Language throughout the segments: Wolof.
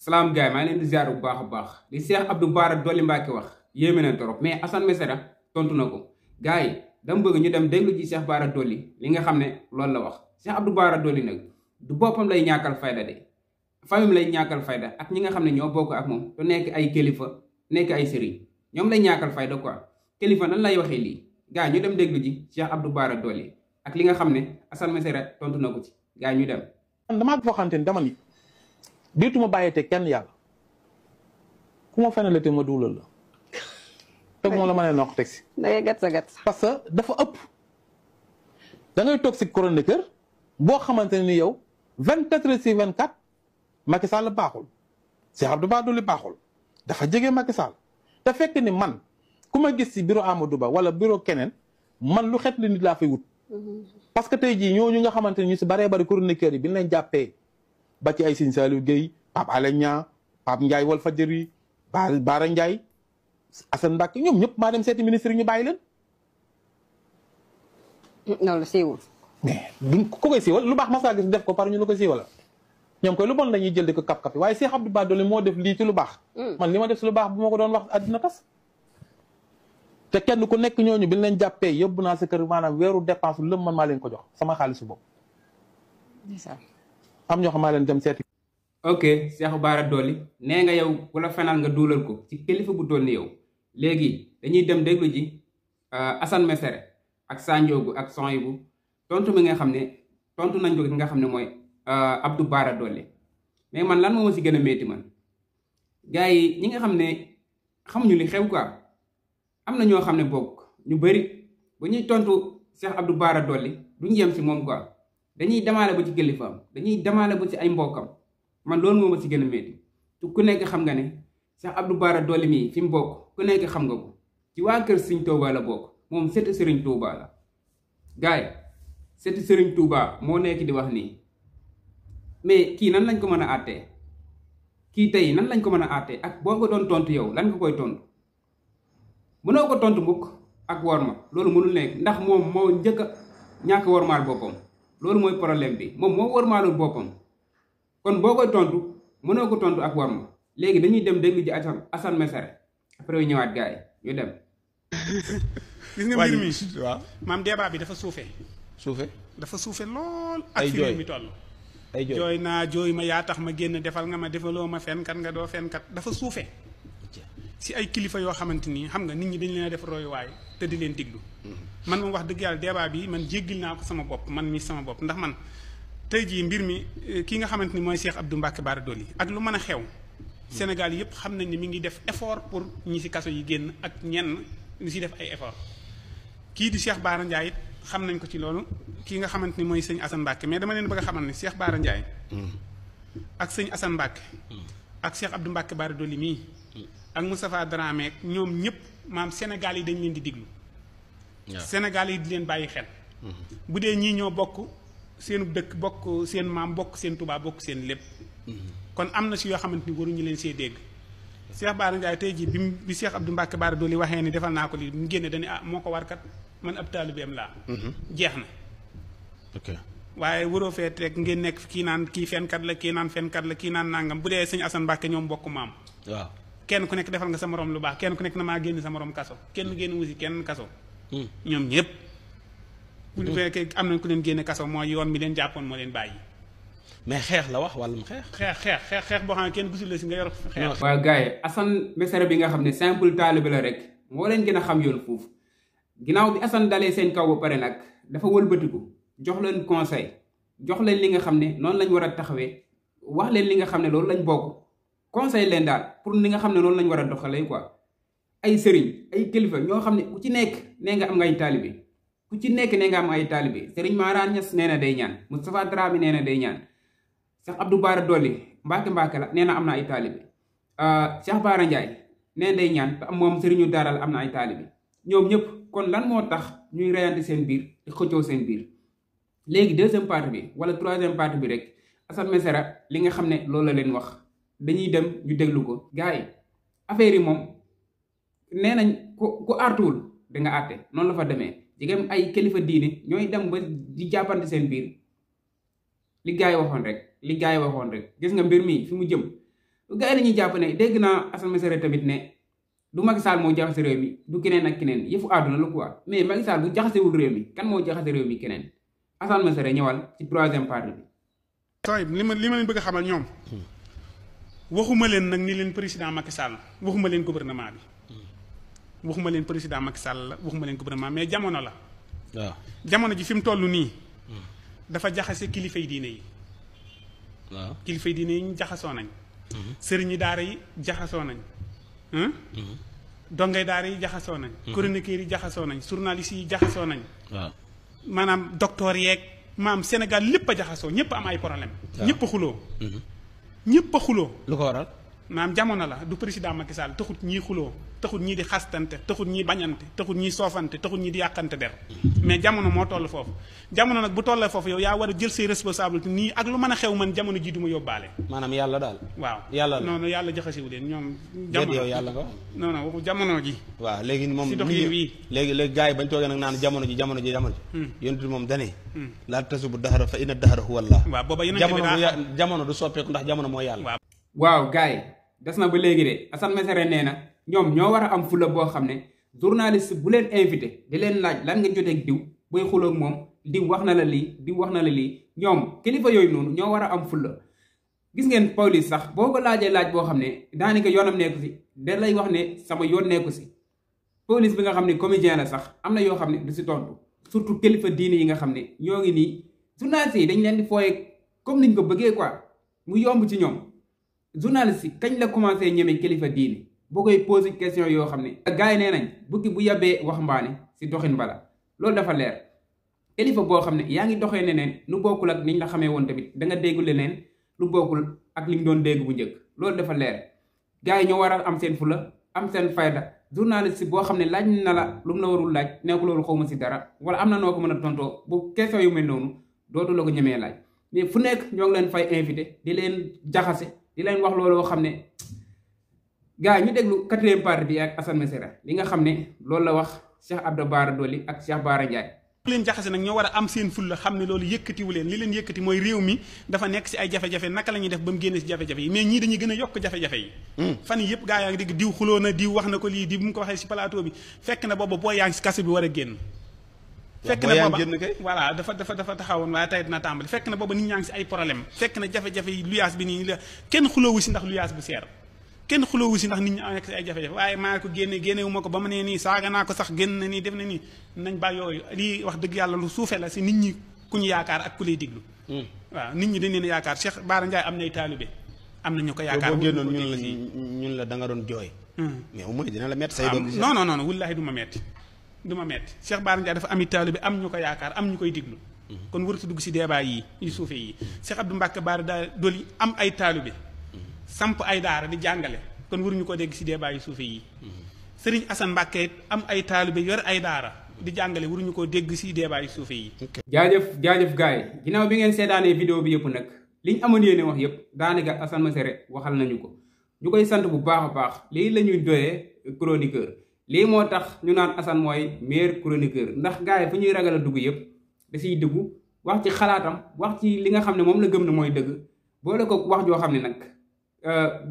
salaam gaay maa ngi leen di ziar bu baax a baax li Cheikh Abdou Bara Dolly Mbacké wax yéeme na trop mais Assane Mesere tontu na ko gars yi dama bëgg ñu dem déglu ci Cheikh Bara Dolly li nga xam ne loolu la wax Cheikh Abdou Bara Dolly nag du boppam lay ñàkkal fayda de famille lay ñàkkal fayda ak ñi nga xam ne ñoo bokk ak moom te nekk ay kilifa nekk ay sëriñ ñoom lay ñàkkal fayda quoi kilifa nan lay waxee lii gars yi ñu dem déglu ji Cheikh Abdou Bara Dolly ak li nga xam ne Assane Mesere tontu na ko ci gars yi ñu dem. damaa foo xamante ni dama ni diituma bàyyete kenn yàlla ku ma fenalate ma duulal la teg moom la ma ne noq teg si da ngay gat sa gat parce que dafa ëpp da ngay toog si chroniqueur boo xamante ne ni yow 24 heures sur 24 Macky Sall baaxul Cheikh Abdou Bara Dolly baaxul dafa jege Macky Sall te fekk ni man ku ma gis si bureau Amadou Ba wala bureau keneen man lu xet li nit laa fay wut parce que tey jii ñooñu nga xamante ne ñu si baree bari chroniqueurs yi bi ñu leen jàppee ba ci ay Serigne Saliou Gueye Pape Alé Niang Pape Ndiaye Walfadjri Bara Ndiaye Assane Mbacké ñoom ñëpp maa dem seeti ministre yi ñu bàyyi leen. loolu siiwul. mais duñ ko koy siiwal lu baax masaa gis def ko par ñu la ko siiwal ñoom koy lu bon lañuy jël di ko kap-kapi waaye Cheikh Abdou Bara Dolly moo def lii ci lu baax. man li ma def si lu baax bu ma ko doon wax àddina tas. te kenn ku nekk ñooñu bi ñu leen jàppee yóbbu naa sa kër maanaam weeru dépense lu man maa leen ko jox sama xaalisu bopp. am ñoo xam maa leen dem seeti. ok Cheikh Bara Dolly nee nga yow ku la fenal nga duulal ko ci kilifa bu toll ni yow léegi dañuy dem déglu ji Assane Mesere ak Sanjoogu ak Sohibou tontu mi nga xam ne tontu nañ ko ki nga xam ne mooy Abdou Bara Dolly mais man lan moo ma si gën a métti man gars yi ñi nga xam ne xamuñu li xew quoi am na ñoo xam ne bokk ñu bëri bu ñuy tontu Cheikh Abdou Bara Dolly duñu yem si moom quoi dañuy demaale ba ci kilifaam dañuy demaale ba ci ay mbokkam man loolu moo ma si gën a métti te ku nekk xam nga ne Cheikh Abdou Bara Dolly mii fi mu bokk ku nekk xam nga ko ci waa kër Serigne Touba la bokk moom sëtu Serigne Touba la gars yi sëtu Serigne Touba moo nekk di wax nii mais kii nan lañ ko mën a àttee kii tey nan lañ ko mën a àttee ak boo ko doon tontu yow lan nga koy tontu mënoo ko tontu mukk ak worma loolu mënul nekk ndax moom moo njëkk a ñàkk wormaal boppam loolu mooy problème bi moom moo wormaalul boppam kon boo koy tontu mënoo ko tontu ak worma léegi dañuy dem déglu ji Assane Mesere après ñu ñëwaat gars yi ñu dem. gis nga mbir mi waaw maam débat bi dafa suufee. dafa suufe lool. ak ay fi jooy mi toll. ay jooy naa jooy ma yaa tax ma génn defal nga ma defaloo ma fenkat nga doo fenkat dafa suufe si ay kilifa yoo xamante ni xam nga nit ñi dañ leen a def royuwaay te di leen diglu. man moom wax dëgg yàlla débat bi man jéggil naa ko sama bopp man mi sama bopp ndax man tey jii mbir mi ki nga xamante ni mooy Cheikh Abdou Mbacké Bara Dolly ak lu mën a xew. Sénégal yëpp xam nañ ni mi ngi def effort pour ñi si kaso yi génn ak ñenn ñu si def ay effort kii di Cheikh Bara Ndiaye it xam nañ ko ci loolu kii nga xamante ni mooy sëñ Assane Mbacké mais dama leen bëgg a xamal ne Cheikh Bara Ndiaye ak sëñ Assane Mbacké ak Cheikh Abdou Mbacké Bara Dolly mii ak Moustapha Dramé ñoom ñëpp maam Sénégal yi dañ leen di diglu Sénégal yi di leen bàyyi xel bu dee ñii ñoo bokk seenu dëkk bokk seen maam bokk seen Touba bokk seen lépp kon am na si yoo xamante ni waruñu leen see dégg Cheikh Bara Ndiaye tey jii bi Cheikh Abdou Mbacké Bara Dolly waxee ni defal naa ko lii mu génne dañu moo ko warkat man ab taalibeem laa jeex na ok waaye waroo fee rek ngeen nekk kii naan kii fenkat la kii naan fenkat la kii naan nangam bu dee sëñ Assane Mbacké ñoom bokk maam waaw kenn ku nekk defal nga sa morom lu baax kenn ku nekk na maa génn sa morom kaso kenn génn wusi kenn kaso ñoom ñëpp bu ñu fekkee am nañ ku leen génne kaso mooy yoon mi leen jàppoon moo leen bàyyi mais xeex la wax wàllum xeex. xeex boo xam ne kenn gisul la si nga yor xeex. waaw gars yi Assane Mesere bi nga xam ne simple taalibe la rek moo leen gën a xam yoon foofu ginnaaw bi Assane dalee seen kaw ba pare nag dafa wëlbatiku jox leen conseil jox leen li nga xam ne noonu lañ war a taxawee wax leen li nga xam ne loolu lañ bokk conseil leen daal pour li nga xam ne loolu lañ war a doxalee quoi ay sëriñ ay kilifa ñoo xam ne ku ci nekk nee nga am nga ay taalibe ku ci nekk nee nga am ay taalibe sëriñ Mara Niass nee na day ñaan Moustapha Dramé nee na day ñaan Cheikh Abdou Bara Dolly Mbacké la nee na am na ay taalibe Cheikh Bara Ndiaye nee na day ñaan te moom sëriñu daara la am na ay taalibe ñoom ñëpp kon lan moo tax ñuy reyante seen biir di xëccoo seen biir léegi deuxième partie bi wala troisième partie bi rek Assane Mesere li nga xam ne loolu la leen wax dañuy dem ñu déglu ko gars yi affaire yi moom nee nañ ku artuwul da nga àtte noonu la fa demee jigéen ay kilifa diine ñooy dem ba di jàppante seen biir li gars yi waxoon rek gis nga mbir mi fi mu jëm gars yi dañuy jàpp ne dégg naa Assane Mesere tamit ne du Macky Sall moo jaxase réew mi du keneen ak keneen yëfu àdduna la quoi mais Macky Sall bu jaxasewul réew mi kan moo jaxase réew mi keneen Assane Mesere ñëwal ci troisième partie bi. sooy li ma leen bëgg a xamal ñoom waxuma leen nag ni leen président Macky Sall waxuma leen gouvernement bi waxuma leen président Macky Sall la waxuma leen gouvernement mais jamono la. waaw jamono ji fi mu toll nii. dafa jaxase kilifay diine yi. waaw kilifay diine yi ñu jaxasoo nañ. sëriñi daara yi jaxasoo nañ. dongay daara yi jaxasoo nañ. chroniqueurs yi jaxasoo nañ journalistes yi jaxasoo nañ. waaw maanaam docteur yeeg maam Sénégal lépp a jaxasoo ñëpp am ay problème ñëpp a xuloo. ñëpp a xuloo. lu ko waral. maanaam jamono la du président Macky Sall taxut ñii xuloo taxut ñii di xastante taxut ñii bañante taxut ñii soofante taxut ñii di yàqante der mais jamono moo toll foofu jamono nag bu tollee foofu yow yaa war a jël say responsabilité nii ak lu mën a xew man jamono ji du ma yóbbaale. maanaam yàlla daal. waaw yàlla la non non yàlla jaxasiwu leen ñoom. jamono yow yàlla nga. non non waxu jamono ji. waaw léegi moom si doxin wii. léegi gars yi bañ toogee nag naan jamono ji. yonent bi moom dane laa tasubu dahra fa inna dahra huwa Allah. waaw booba yonent jamono du soppeeku ndax jamono moo yàlla. waaw gars yi des na ba léegi de Assane Mesere nee na ñoom ñoo war a am fula boo xam ne journaliste bu leen invité di leen laaj lan nga joteeg diw booy xuloog moom diw wax na la lii diw wax na la lii ñoom kilifa yooyu noonu ñoo war a am fula. gis ngeen Pawlish sax boo ko laajee laaj boo xam ne daanaka yoonam nekku si da lay wax ne sama yoon nekku si Pawlish bi nga xam ne comédien la sax am na yoo xam ne du si tontu surtout kilifa diine yi nga xam ne ñoo ngi nii journaliste yi dañ leen di fooye comme niñ ko bëggee quoi mu yomb ci ñoom. journaliste yi kañ la commencé ñeme kilifa diini boo koy posé question yoo xam ne gars yi nee nañ bukki bu yabee waxambaane si doxin bala loolu dafa leer kilifa boo xam ne yaa ngi doxee neneen lu bokkul ak niñ la xamee woon tamit da nga déggu leneen lu bokkul ak liñ doon dégg bu njëkk loolu dafa leer gars yi ñoo war a am seen fula am seen fayda journaliste boo xam ne laaj na la lu mu la warul laaj nekk loolu xaw ma si dara wala am na noo ko mën a tontoo bu question yu mel noonu dootu la ko ñemee laaj mais fu nekk ñoo ngi leen fay invité di leen jaxase di leen wax loolu xam ne gars yi ñu déglu quatrième partie bi ak Assane Mesere li nga xam ne loolu la wax Cheikh Abdou Bara Dolly ak Cheikh Bara Ndiaye. leen jaxase nag ñoo war a am seen ful la xam ne loolu yëkkatiwu leen li leen yëkkati mooy réew mi dafa nekk si ay jafe-jafe naka la ñuy def ba mu génne si jafe-jafe yi mais ñii dañuy gën a yokk jafe-jafe yi fan yi yëpp gaa yaa ngi dégg diw xuloo na diw wax na ko lii diw bu mu ko waxee si plateau bi fekk na booba boo yaa ngi si kaso bi war a génn fekk na booba voilà dafa taxawoon waaye tey dina tàmbali fekk na booba nit ñaa ngi si ay problème fekk na jafe-jafe yi luyaas bi nii la kenn xuloowu si ndax luyaas bu seer kenn xuloowu si ndax nit ñi nekk si ay jafe-jafe waaye maa ko génnewu ma ko ba ma nee nii saaga naa ko sax génn na nii def na nii nañ ba yooyu lii wax dëgg yàlla lu suufee la si nit ñi ku ñu yaakaar ak ku lay diglu waaw nit ñi dañ leen yaakaar Cheikh Bara Ndiaye am nay taalibe am na ñu ko yaakaar boo génnoon ñun la da nga doon jooy mais au moins dina la metti say doom non wallaahi du ma metti Cheikh Bara Ndiaye dafa ami taalibe am ñu ko yaakaar am ñu koy diglu kon waratu dugg si débat yi yu suufee yi Cheikh Abdou Mbacké Bara Dolly am ay taalibe samp ay daara di jàngale kon waruñu ko dégg si débat yu suufe yi Serigne Assane Mbacké am ay taalibe yor ay daara di jàngale waruñu ko dégg si débat yu suufe yi jaajëf gars yi ginnaaw bi ngeen seetaanee vidéo bi yëpp nag liñ amoon yéene wax yëpp daanaka Assane Mesere waxal nañu ko ñu koy sant bu baax a baax lii la ñuy doyee chroniqueur lii moo tax ñu naan Assane mooy meilleur chroniqueur ndax gars yi fu ñuy ragal a dugg yëpp da siy dugg wax ci xalaatam wax ci li nga xam ne moom la gëm ne mooy dëgg boole ko wax joo xam ne nag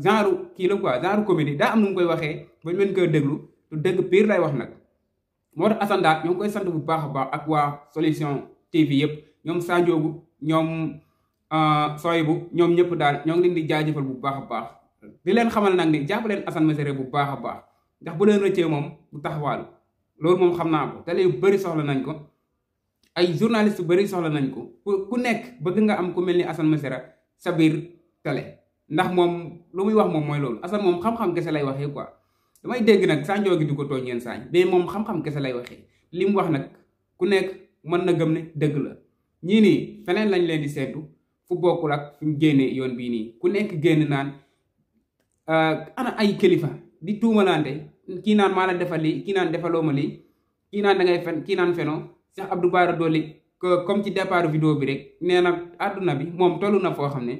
genre kii la quoi genre comédie daa am nu mu koy waxee ba ñu mën koy déglu tu dëgg pire lay wax nag moo tax Assane daal ñoo ngi koy sant bu baax a baax ak waa Solution TV yëpp ñoom Sanjoogu ñoom Soyibu ñoom ñëpp daal ñoo ngi leen di jaajëfal bu baax a baax di leen xamal nag ni jàpp leen Assane Mesere bu baax a baax ndax bu leen rëccee moom bu taxawaalu loolu moom xam naa ko télé yu bëri soxla nañ ko ay journaliste yu bëri soxla nañ ko ku nekk bëgg nga am ku mel ni Assane Mesere sa biir télé ndax moom lu muy wax moom mooy loolu Assane moom xam-xam kese lay waxee quoi damay dégg nag Sanjoo gi du ko tooñ yeen saañ mais moom xam-xam kese lay waxee li mu wax nag ku nekk mën na gëm ne dëgg la ñii nii feneen lañ leen di seetu fu bokkul ak fu ñu génnee yoon bii nii ku nekk génn naan ana ay kilifa di tuumalante kii naan maa la defal lii kii naan defaloo ma lii kii naan da ngay fen kii naan fenoo Cheikh Abdou Bara Dolly comme ci départ vidéo bi rek nee na àdduna bi moom toll na foo xam ne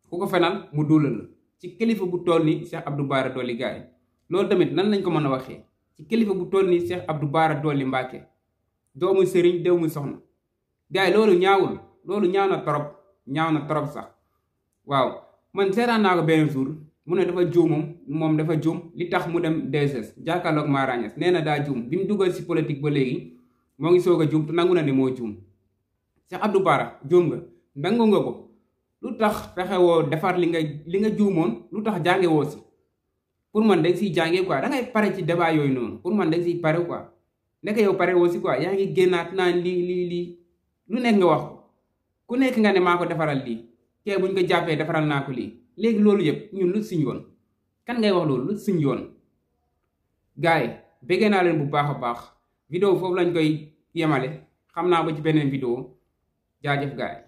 ku ko fenal mu duulal la ci kilifa bu toll ni Cheikh Abdou Bara Dolly gars yi loolu tamit nan lañ ko mën a waxee ci kilifa bu toll ni Cheikh Abdou Bara Dolly Mbacké doomu sëriñ déw mu soxna gars yi loolu ñaawul loolu ñaaw na trop sax waaw man seetaan naa ko benn jour mu ne dafa juum moom dafa juum li tax mu dem DSS jàkkaarloog Mara Niass nee na daa juum bi mu dugal si politique ba léegi moo ngi soog a juum te nangu na ne moo juum Cheikh Abdou Bara juum nga nangu nga ko lu tax fexewoo defar li nga juumoon lu tax jànge woo si pour man da nga siy jàngee quoi da ngay pare ci débat yooyu noonu pour man da nga siy pare quoi nekk yow pare woo si quoi yaa ngi génnaat naan lii lu nekk nga wax ko ku nekk nga ne maa ko defaral lii kee buñ ko jàppee defaral naa ko lii léegi loolu yëpp ñun lu suñ yoon kan ngay wax loolu lu suñ yoon gars yi béggee naa leen bu baax a baax vidéo foofu lañ koy yemale xam naa ba ci beneen vidéo jaajëf gars yi